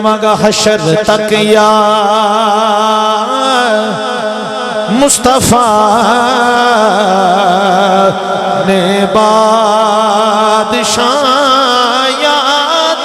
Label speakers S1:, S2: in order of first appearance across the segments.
S1: مگا حشر تک یا مصطفیٰ نے بادشاہ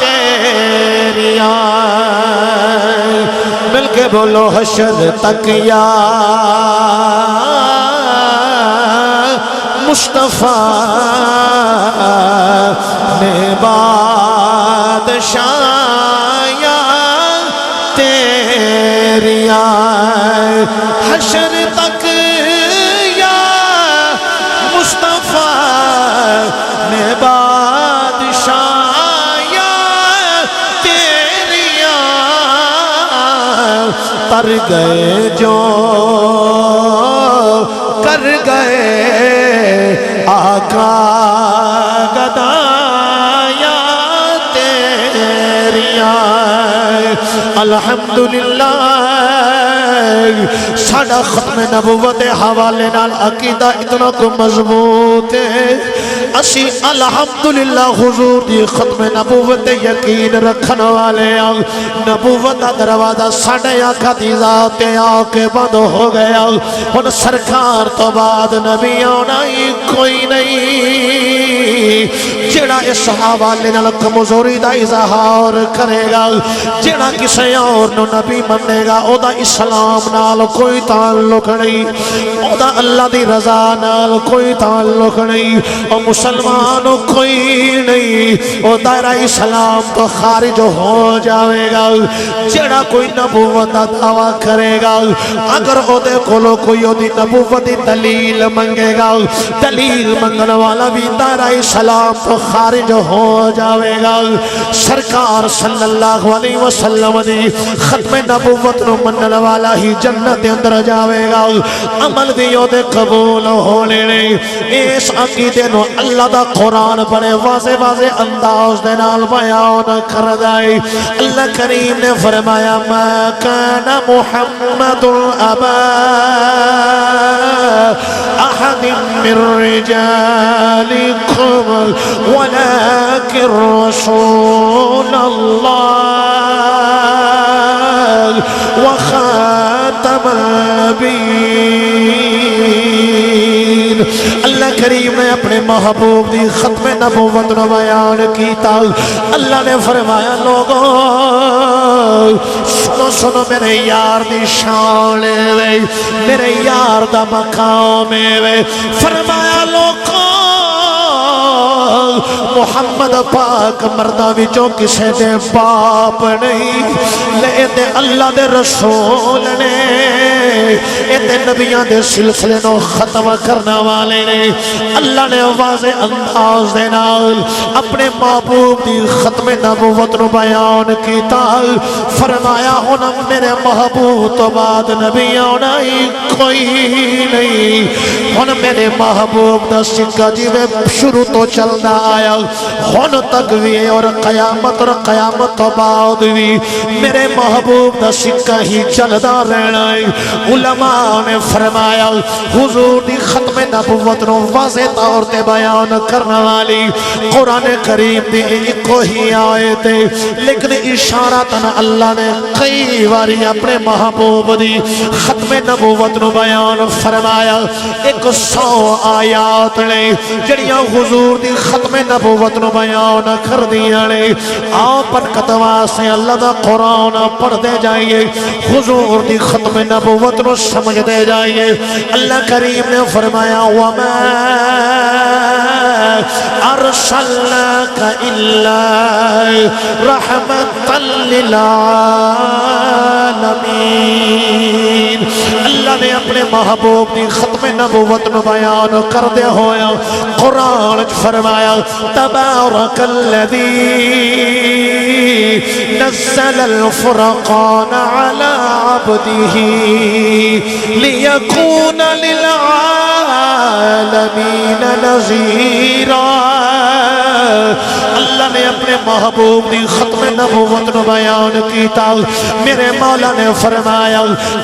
S1: تیری آئے مل کے بولو حشر تک یا مصطفیٰ نے بادشاہ تیری آئے حشر تک یا مصطفیٰ نے بادشاہ تیری آئے تر گئے جو کر گئے آقا گدایا تیری آئے الحمدللہ ساڑھا ختم نبوت حوالے نال عقیدہ اتنا کو مضبوط ہے اسی الحمدللہ حضور دی ختم نبوت یقین رکھن والے نبوت دروازہ ساڑھے آقا دی ذات آکے بند ہو گیا ان سرکار تو بعد نبی آنا ہی کوئی نہیں جڑا اس حوالے نال کمزوری دا اظہار کرے گا جڑا کسے اور نو نبی منے گا او دا اسلام نال کوئی تعلق نہیں او دا اللہ دی رضا نال کوئی تعلق نہیں او مسلمانوں کوئی نہیں او دائرہ اسلام تو خارج ہو جاوے گا جڑا کوئی نبوت دا دعویٰ کرے گا اگر او دے کولو کوئی او دی نبوت دی دلیل منگے گا دلیل منگن والا بھی دائرہ اسلام تو خارج ہو جاوے گا سرکار صلی اللہ علیہ وسلم دی ختم نبوت نو منن والا ہی جنت اندر جاوے گا عمل دیو دے قبول ہونے نہیں اس عقیدے نو اللہ دا قرآن بڑے واضح واضح انداز دے نال بیان کر دائی اللہ کریم نے فرمایا ما کان محمد ابا احد من رجالکم ولكن رسول الله وخاتم النبیین اللہ کریم نے اپنے محبوب دی ختم نبوت نو بیان کیتا اللہ نے فرمایا لوگوں سنو سنو میرے یار دی شان وے میرے یار دا مقام وے فرمایا لوگوں محمد پاک مردہ وچوں کسے دے باپ نہیں لے دے اللہ دے رسول نے اے نبیان دے سلسلے نو ختم کرنا والے نے اللہ نے واضح انداز دے نال اپنے محبوب دی ختم نبوت نو بیان کیتا فرمایا ہونا میرے محبوب تو بعد نبیان ہی کوئی نہیں ہونا میرے محبوب دا سکہ جیوے شروع تو چلنا آیا ہون تک بھی اور قیامت تو بعد بھی میرے محبوب دا سکہ ہی چلدا رہنا ہے علماء نے فرمایا حضور دی ختم نبوت نو واضح طور تے بیان کرنا والی قرآن کریم دی ایک ہی آیت ہے لیکن اشارتاً اللہ نے کئی باری اپنے محبوب دی ختم نبوت نو بیان فرمایا 100 آیات نے جڑیاں حضور دی ختم نبوت نو بیان کر دیا نے آپ برکت واسطے اللہ دا قرآن پڑھ دے جائیے حضور دی ختم نبوت نو سمجھ دے جائیے اللہ کریم نے فرمایا وَمَا أَرْسَلْنَاكَ إِلَّا رَحْمَةً لِلْعَالَمِينَ اللہ نے اپنے محبوب دی ختم نبوت نو بیان کر دے ہویا قرآن فرمایا تبارک الذی نزل الفرقان على عبده ليكون للعالمين نذيرا اللہ نے اپنے محبوب دی ختم نبوت نو بیان کیتا میرے مولا نے فرمایا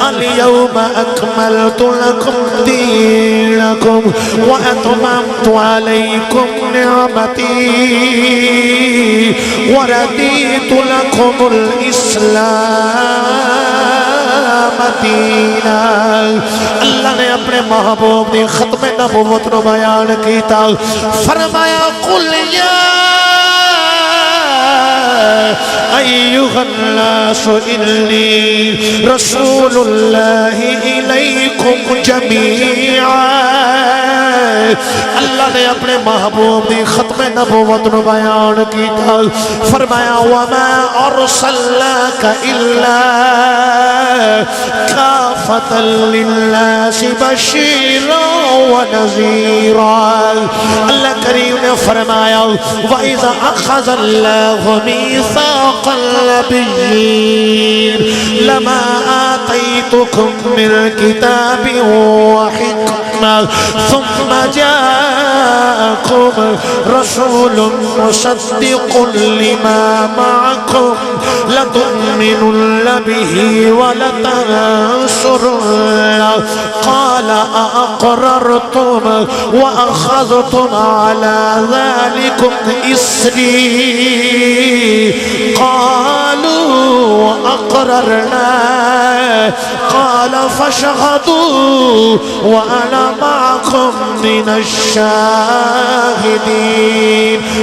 S1: الیوم اکملت لکم دینکم واتممت علیکم نعمتی وردیت لکم الاسلام مدینہ اللہ نے اپنے محبوب دی ختم نبوت نو بیان کیتا فرمایا قل یا ایوہ الناس انی رسول اللہ الیکم جمیعا اللہ نے اپنے محبوب دی ختم نبوت نو بیان کیتا فرمایا وما ارسلناک الا کافۃ للناس بشیرا ونذیرا اللہ کریم نے فرمایا وَإِذَا أَخَذَ اللَّهُ مِيثَاقَ النَّبِيِّينَ لَمَا آتَيْتُكُم مِّن كِتَابٍ وَحِكْمَةٍ ثُمَّ جَاءَكُمْ رَسُولٌ مُصَدِّقٌ لِّمَا مَعَكُمْ لَتُؤْمِنُنَّ بِهِ وَلَتَنصُرُنَّهُ قَالَ أَأَقْرَرْتُمْ وَأَخَذْتُمْ عَلَى ذَلِكُمْ إِصْرِي قالوا أقررنا قال فاشهدوا وأنا معكم من الشاهدين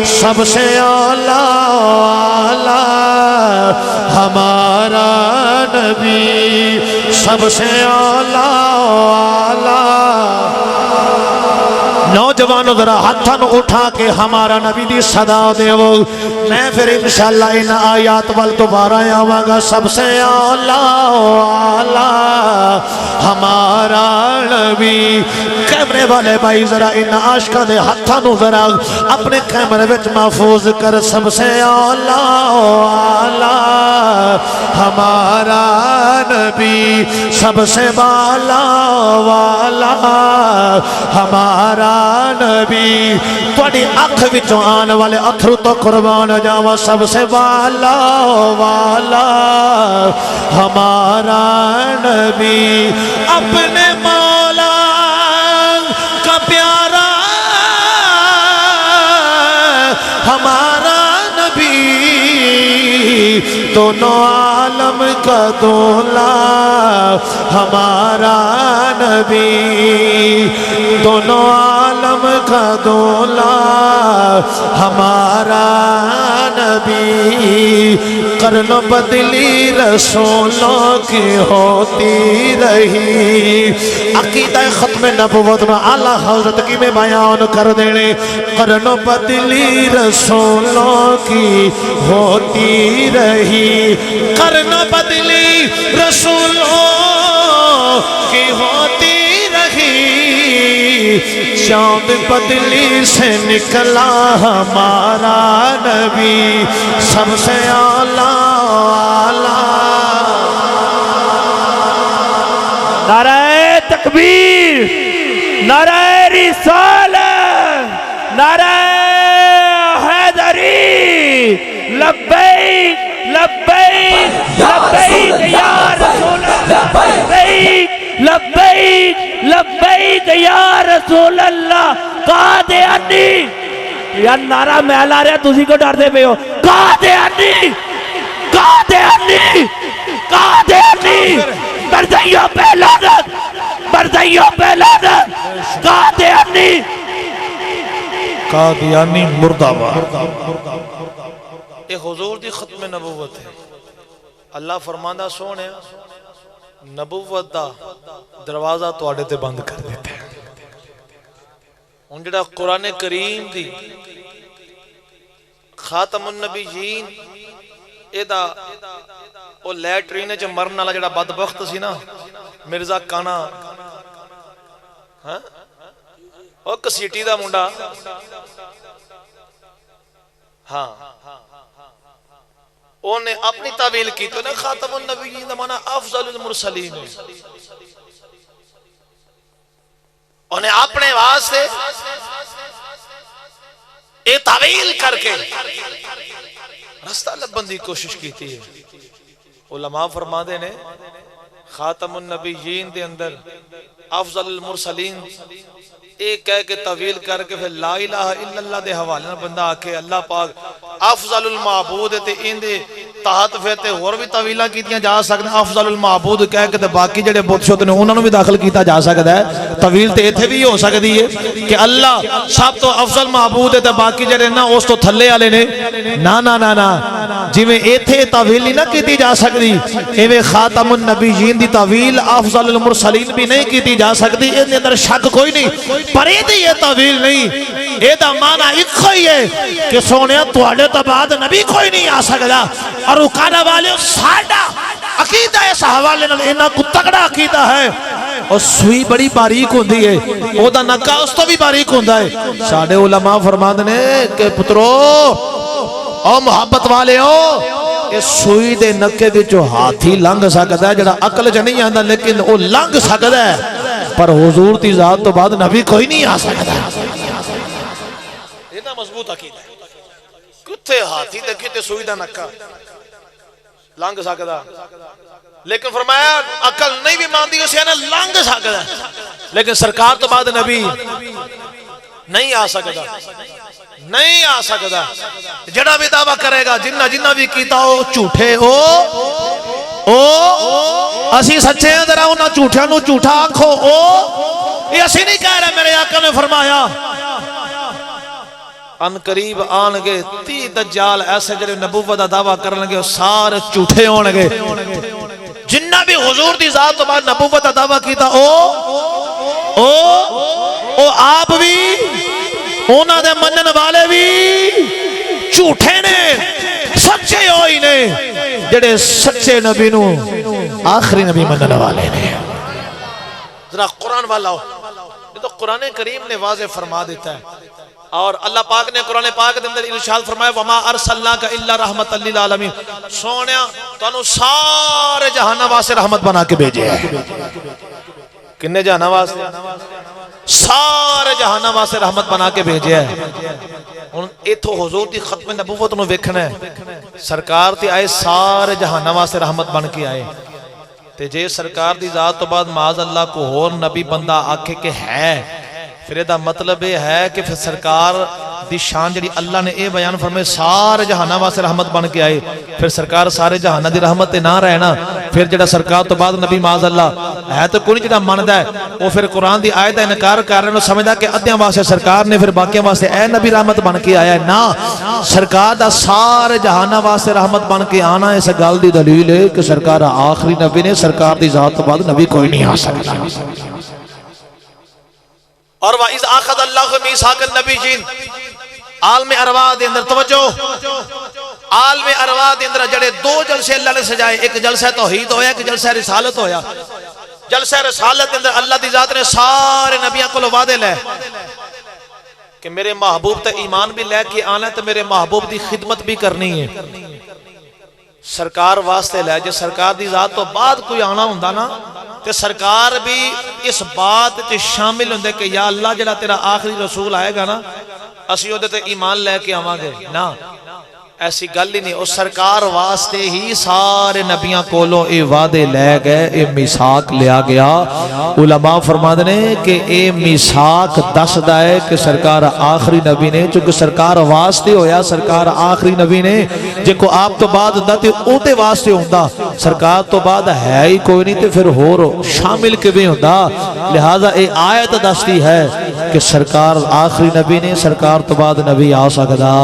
S1: سب سے اعلیٰ ہمارا نبی سب سے اعلیٰ نوجوانوں ذرا ہاتھوں اٹھا کے ہمارا نبی دی صدا دیو میں پھر انشاءاللہ ان آیات وال دوبارہ آواں گا سب سے اعلیٰ ہمارا نبی کیمرے والے بھائی ذرا ان عاشقاں دے ہاتھوں ذرا اپنے کیمرے وچ محفوظ کر سب سے اعلیٰ ہمارا نبی سب سے بالا والا ہمارا نبی تھوڑی آنکھ وچوں آن والے اتھرو تو قربان جاواں سب سے بالا والا ہمارا نبی اپنے مولا کا پیارا ہمارا نبی دونوں عالم کا دولا ہمارا نبی دونوں عالم کا دولا ہمارا نبی قرن بدلی رسولوں کی ہوتی رہی عقیدہ ختم نبوت میں اعلیٰ حضرت کی میں بیان کر دینے قرن بدلی رسولوں کی ہوتی رہی قرن بدلی رسولوں کی ہوتی رہی چاند بدلی سے نکلا ہمارا نبی سب سے اعلیٰ
S2: نعرہ تکبیر نعرہ رسالت نعرہ حیدری لبیک لبیک لبیک یا رسول اللہ لبیک لبیک لبیک یا رسول اللہ قادیانی یا نعرہ محل آ رہا تُسی کو ڈر دے پہ ہو قادیانی قادیانی قادیانی بردائیوں پہ لعنت بردائیوں پہ لعنت قادیانی
S1: قادیانی مرداباد
S3: یہ حضور دی ختم نبوت ہے اللہ فرماندہ سونے نبوت دا دروازہ تو آڑے تے بند کر دیتے ہیں ان جڑا قرآن کریم دی خاتم النبیین ایدہ او لیٹرینے چا مرن والا جڑا بدبخت سی نا مرزا کانا او کسیٹی دا منڈا ہاں انہیں اپنی تعویل کی تو نے خاتم النبیین دا مانا افضل المرسلین انہیں اپنے واسطے اے تعویل کر کے رستہ لبن دی کوشش کیتی ہے. علماء فرما دے نے خاتم النبیین دے اندر افضل المرسلین ایک کہہ کے طویل کر کے پھر لا الہ الا اللہ دے حوالے نہ بندہ آکے اللہ پاک افضل المعبود تے ان دے تحت پھر تے اور بھی طویلاں کیتیاں جا سکتے ہیں. افضل المعبود کہہ کے تے باقی جڑے بت شوت نے انہاں نوں بھی داخل کیتا جا سکتا ہے. طویل تے ایتھے بھی ہو سکتی ہے کہ اللہ سب تو افضل معبود ہے تے باقی جڑے نا اس تو تھلے والے نے. نا نا نا نا جویں ایتھے طویل نہیں نہ کیتی جا سکتی ایویں خاتم النبیین دی طویل افضل المرسلین بھی نہیں کیتی جا سکتی. اس دے اندر شک کوئی نہیں پر یہ طویل نہیں. اے دا معنی ایک ہی ہے کہ سونے تواڈے تو بعد نبی کوئی نہیں آ سکتا. اور رکانہ والے ساڈا عقیدہ اس حوالے نال انہاں کو تگڑا عقیدہ ہے. اور سوئی بڑی باریک ہوندی ہے او دا نکا اس تو بھی باریک ہوندا ہے. ساڈے علماء فرماندے نے کہ پترو او محبت والے ہو اس سوئی دے نکے وچوں ہاتھی لنگ سکدا ہے جڑا عقل چ نہیں آندا لیکن او لنگ سکدا ہے پر حضور دی ذات تو بعد نبی کوئی نہیں آ سکتا. اتنا مضبوط عقیدہ ہے. کتے ہاتھی تے کتے سوئی دا نکا لنگ سکدا لیکن فرمایا عقل نہیں بھی ماندی اسے نا لنگ سکدا لیکن سرکار تو بعد نبی نہیں آ سکتا. نہیں آ سکتا. جڑا بھی دعویٰ کرے گا جنہ بھی کیتا ہو جھوٹے ہو اسی سچے ہیں ذرا انہاں جھوٹیاں نو جھوٹا آکھو. یہ اسی نہیں کہہ رہے. میرے آقا نے فرمایا ان قریب آن گے 30 دجال ایسے جڑے نبوت دا دعویٰ کرن گے سارے جھوٹے ہون گے. جنہ بھی حضور دی ذات تو بعد نبوت دا دعویٰ کیتا او آپ بھی انہاں دے منن والے بھی جھوٹے نے. سچے ہوئی نے جڑے سچے نبی نو آخری نبی منن والے نے. ذرا قرآن والا ہو. یہ تو قرآن کریم نے واضح فرما دیتا ہے. اور اللہ پاک نے قرآن پاک دے اندر ارشاد فرمایا وما ارسلناک الا رحمتا للعالمین. سونیا تانوں سارے جہان واسطے رحمت بنا کے بھیجے ہیں. کنے جہان واسطے؟ سارے جہان واسطے رحمت بنا کے بھیجے ہیں. ہن ایتھوں حضور دی ختم نبوت نو ویکھنا ہے. سرکار تے آئے سارے جہان واسطے رحمت بن کے آئے تے جے سرکار دی ذات تو بعد معاذ اللہ کو اور نبی بندہ آکھے کہ ہے پھر یہ مطلب یہ ہے کہ پھر سرکار دی شان جڑی اللہ نے اے بیان فرمائے سارے جہانہ واسطے رحمت بن کے آئے. پھر سرکار سارے جہانہ دی رحمت نہ رہنا پھر جڑا سرکار تو بعد نبی معاذ اللہ ہے تو کوئی جڑا ماندا ہے وہ پھر قرآن دی آیت انکار کر رہے ہیں. سمجھدا کہ ادھیاں واسطے سرکار نے پھر باقیاں واسطے اے نبی رحمت بن کے آیا ہے. نا سرکار دا سارے جہانہ واسطے رحمت بن کے آنا اس گل دی دلیل ہے کہ سرکار آخری نبی نے. سرکار دی ذات تو بعد نبی کوئی نہیں آ سکتا. اور وَإِذْ أَخَذَ اللَّهُ مِيثَاقَ النَّبِيِّينَ عالم ارواح دے اندر توجہ عالم ارواح دے اندر جڑے 2 جلسے اللہ نے سجائے. ایک جلسہ توحید ہویا ایک جلسہ رسالت ہویا. جلسہ رسالت دے اندر اللہ دی ذات نے سارے نبیوں کو وعدے لے کہ میرے محبوب تے ایمان بھی لے کے آنا تے میرے محبوب دی خدمت بھی کرنی ہے. سرکار واسطے لے جے سرکار دی ذات تو بعد کوئی آنا ہوندا نا تے سرکار بھی اس بات تے شامل ہوندے کہ یا اللہ جڑا تیرا آخری رسول آئے گا نا اسی اودے تے ایمان لے کے آواں گے. نا ایسی گل ہی نہیں. اس سرکار واسطے ہی سارے نبیاں کولوں اے وعدے لے گئے. اے میثاق لیا گیا. علماء فرماندے نے کہ اے میثاق دسدا ہے کہ سرکار آخری نبی نے چونکہ سرکار واسطے ہویا سرکار آخری نبی نے. جے کو آپ تو بعد ہوندا تے اودے واسطے ہوندا. سرکار تو بعد ہے ہی کوئی نہیں تے پھر ہور شامل کیویں ہوندا. لہذا اے آیت دستی ہے کہ سرکار آخری نبی نے. سرکار تو بعد نبی آ سکدا